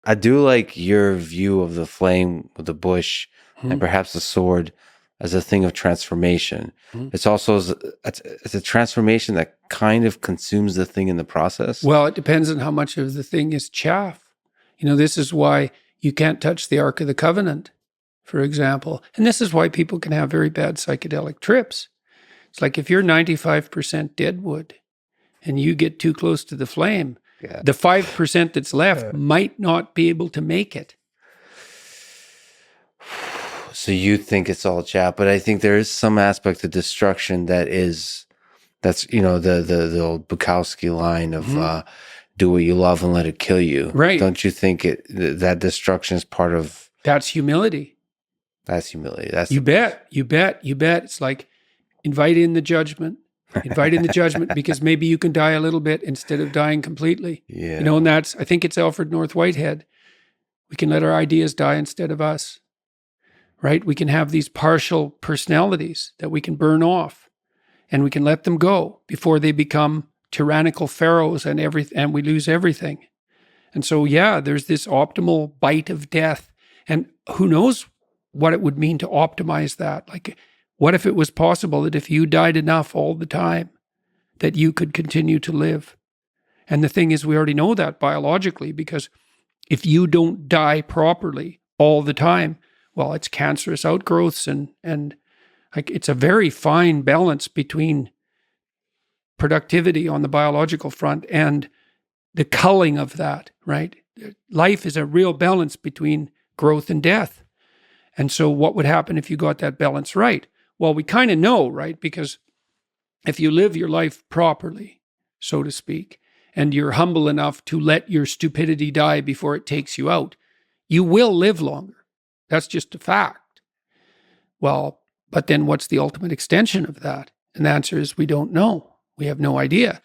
I do like your view of the flame with the bush and perhaps the sword as a thing of transformation. It's also it's a transformation that kind of consumes the thing in the process. Well, it depends on how much of the thing is chaff. This is why you can't touch the Ark of the Covenant, for example. And this is why people can have very bad psychedelic trips. It's like if you're 95% deadwood and you get too close to the flame, the 5% that's left might not be able to make it. So you think it's all chat, but I think there is some aspect of destruction that's the old Bukowski line of do what you love and let it kill you. Right. Don't you think that destruction is part of That's humility. That's humility. You bet. It's like invite in the judgment. Invite in the judgment because maybe you can die a little bit instead of dying completely. Yeah. And I think it's Alfred North Whitehead. We can let our ideas die instead of us, right? We can have these partial personalities that we can burn off and we can let them go before they become tyrannical pharaohs and we lose everything. And so, there's this optimal bite of death. And who knows what it would mean to optimize that? Like, what if it was possible that if you died enough all the time, that you could continue to live? And the thing is, we already know that biologically, because if you don't die properly all the time, well, it's cancerous outgrowths and like it's a very fine balance between productivity on the biological front and the culling of that, right? Life is a real balance between growth and death. And so what would happen if you got that balance right? Well, we kind of know, right? Because if you live your life properly, so to speak, and you're humble enough to let your stupidity die before it takes you out, you will live longer. That's just a fact. Well, but then what's the ultimate extension of that? And the answer is we don't know. We have no idea.